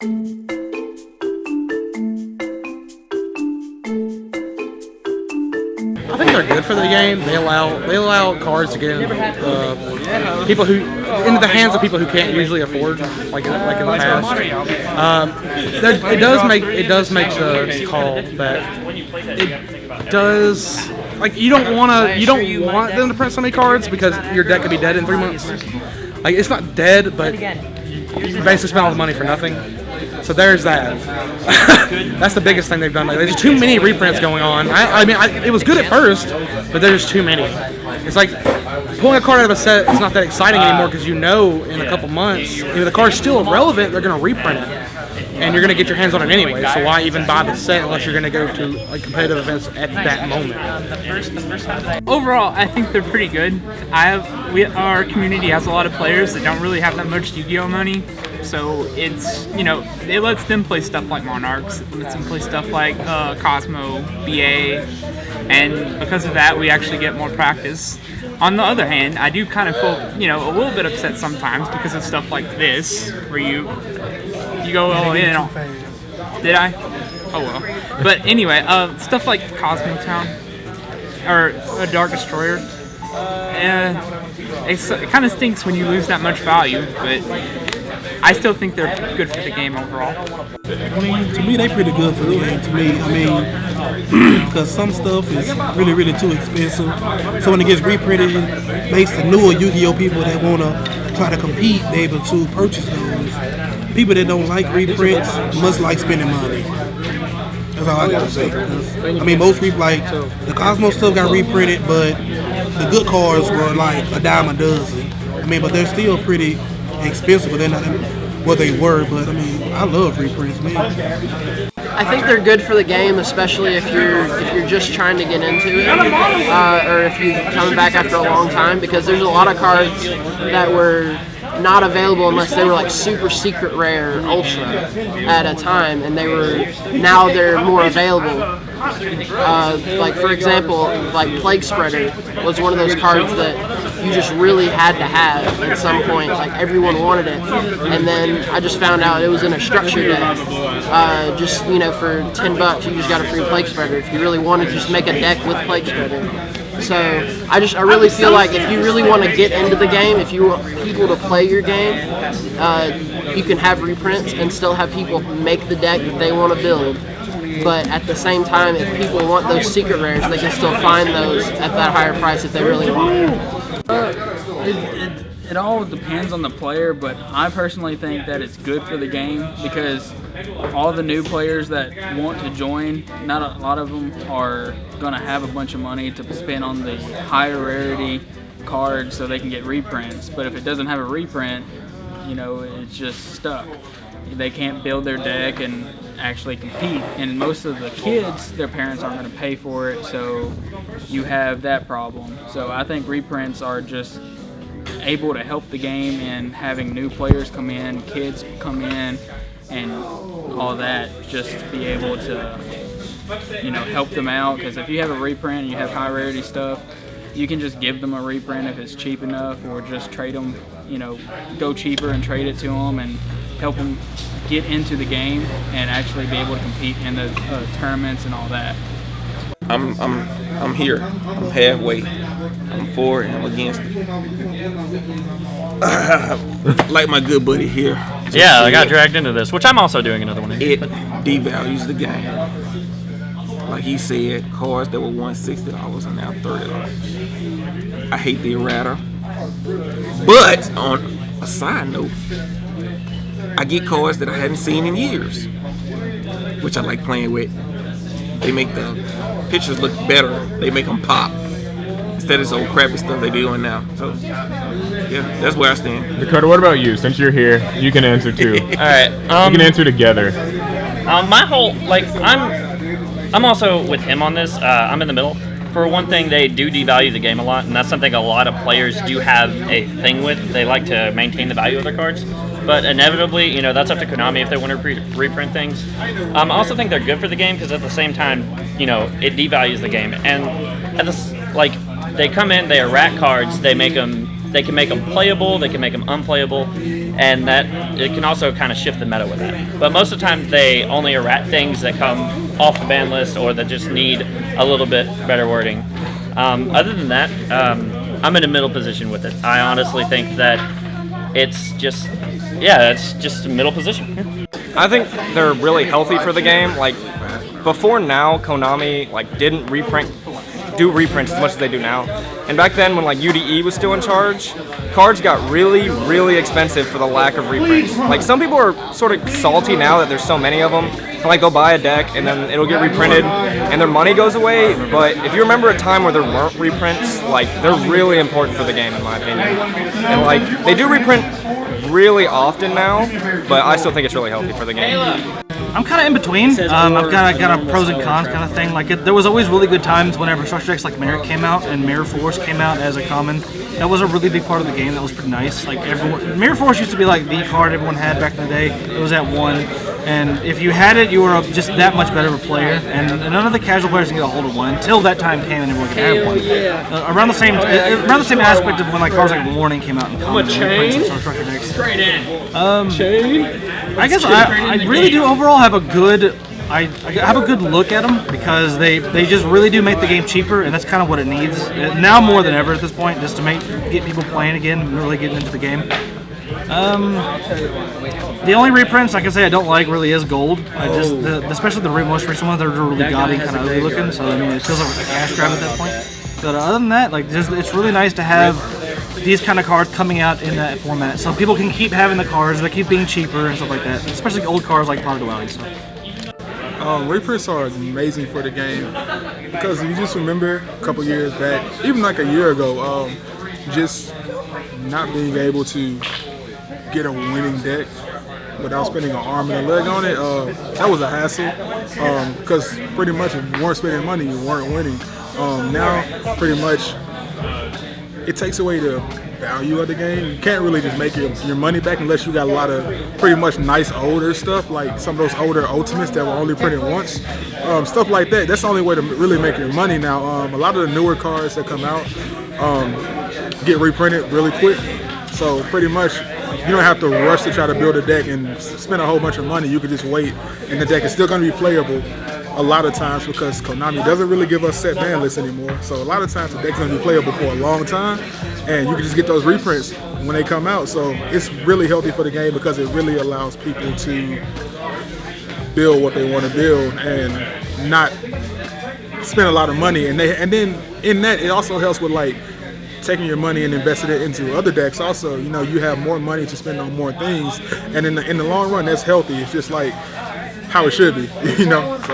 I think they're good for the game. They allow cards to get into people who into the hands of people who can't usually afford, like in the past. It does make the call that it does. Like you don't want them to print so many cards because your deck could be dead in 3 months. Like it's not dead, but you basically spend all the money for nothing. So there's that. That's the biggest thing they've done. Like, there's too many reprints going on. I mean, it was good at first, but there's too many. It's like pulling a card out of a set. It's not that exciting anymore because you know in a couple months, if the card's still relevant, they're going to reprint it, and you're going to get your hands on it anyway. So why even buy the set unless you're going to go to like competitive events at that moment? Overall, I think they're pretty good. Our community has a lot of players that don't really have that much Yu-Gi-Oh money. So it's, it lets them play stuff like Monarchs, it lets them play stuff like Cosmo, BA, and because of that, we actually get more practice. On the other hand, I do kind of feel, a little bit upset sometimes because of stuff like this, where you go all in. Did I? Oh well. But anyway, stuff like Cosmo Town or a Dark Destroyer. It kind of stinks when you lose that much value, but I still think they're good for the game overall. I mean, to me, they're pretty good for the game. To me, I mean, because some stuff is really, really too expensive. So when it gets reprinted, it makes the newer Yu-Gi-Oh people that want to try to compete be able to purchase those. People that don't like reprints must like spending money. That's all I gotta say. I mean, most people like the Cosmo stuff got reprinted, but the good cards were like a dime a dozen. I mean, but they're still pretty expensive, but they're not what they were. But I mean, I love reprints, man. I think they're good for the game, especially if you're just trying to get into it, or if you're coming back after a long time, because there's a lot of cards that were not available unless they were like super secret rare ultra at a time, and now they're more available. Like for example, like Plague Spreader was one of those cards that you just really had to have at some point. Like everyone wanted it, and then I just found out it was in a structure deck. Just for $10, you just got a free Plague Spreader. If you really wanted to just make a deck with Plague Spreader. So I really feel like if you really want to get into the game, if you want people to play your game, you can have reprints and still have people make the deck that they want to build. But at the same time, if people want those secret rares, they can still find those at that higher price if they really want. It all depends on the player, but I personally think that it's good for the game because all the new players that want to join, not a lot of them are going to have a bunch of money to spend on the higher rarity cards so they can get reprints. But if it doesn't have a reprint, it's just stuck. They can't build their deck and actually compete. And most of the kids, their parents aren't going to pay for it, so you have that problem. So I think reprints are just able to help the game in having new players come in, kids come in, and all that, just to be able to help them out. Because if you have a reprint and you have high rarity stuff, you can just give them a reprint if it's cheap enough, or just trade them, go cheaper and trade it to them and help them get into the game and actually be able to compete in the tournaments and all that. I'm here. I'm halfway. I'm for it and I'm against it. Like my good buddy here. Yeah, I got dragged into this, which I'm also doing another one. It devalues the game. Like he said, cards that were $160 are now $30. I hate the errata. But on a side note, I get cards that I hadn't seen in years, which I like playing with. They make the pictures look better. They make them pop instead of this old crappy stuff they doing now. So, yeah, that's where I stand. Dakota, what about you? Since you're here, you can answer too. All right. You can answer together. My whole I'm also with him on this. I'm in the middle. For one thing, they do devalue the game a lot, and that's something a lot of players do have a thing with. They like to maintain the value of their cards. But inevitably, that's up to Konami if they want to reprint things. I also think they're good for the game because at the same time, it devalues the game. And at this, they come in, they are rack cards. They can make them playable. They can make them unplayable. and that it can also kind of shift the meta with that. But most of the time, they only errat things that come off the ban list or that just need a little bit better wording. Other than that, I'm in a middle position with it. I honestly think that it's just a middle position. I think they're really healthy for the game. Like before now, Konami didn't do reprints as much as they do now. And back then, when UDE was still in charge, cards got really, really expensive for the lack of reprints. Some people are sort of salty now that there's so many of them. And, they'll buy a deck and then it'll get reprinted and their money goes away. But if you remember a time where there weren't reprints, they're really important for the game in my opinion. And they do reprint really often now, but I still think it's really healthy for the game. I'm kind of in between. I've got a pros and cons kind of thing. There was always really good times whenever structure decks like Merit came out and Mirror Force came out as a common. That was a really big part of the game. That was pretty nice. Mirror Force used to be the card everyone had back in the day. It was at 1, and if you had it, you were just that much better of a player. And none of the casual players can get a hold of 1 until that time came and everyone could have 1. Yeah. Around the same aspect of when cards like Warning came out and common and structure decks. Straight in. I guess I really do overall have a good I have a good look at them because they just really do make the game cheaper, and that's kind of what it needs now more than ever at this point, just to get people playing again and really getting into the game. The only reprints I can say I don't like really is gold. Especially the most recent ones, they're really gaudy, kind of ugly looking. So it feels like a cash grab at that point. But other than that, it's really nice to have these kind of cards coming out in that format, so people can keep having the cards. They keep being cheaper and stuff like that. Especially old cards like Product Duality. So. Reprints are amazing for the game because if you just remember a couple years back, even a year ago, just not being able to get a winning deck without spending an arm and a leg on it, that was a hassle because pretty much if you weren't spending money, you weren't winning. Now, pretty much, it takes away the value of the game. You can't really just make your money back unless you got a lot of pretty much nice older stuff, like some of those older Ultimates that were only printed once. Stuff like that. That's the only way to really make your money now. A lot of the newer cards that come out get reprinted really quick. So pretty much you don't have to rush to try to build a deck and spend a whole bunch of money. You can just wait, and the deck is still going to be playable a lot of times because Konami doesn't really give us set ban lists anymore. So a lot of times the deck's going to be playable for a long time, and you can just get those reprints when they come out. So it's really healthy for the game because it really allows people to build what they want to build and not spend a lot of money. And then in that, it also helps with taking your money and investing it into other decks. Also, you have more money to spend on more things, and in the long run, that's healthy. It's just how it should be, So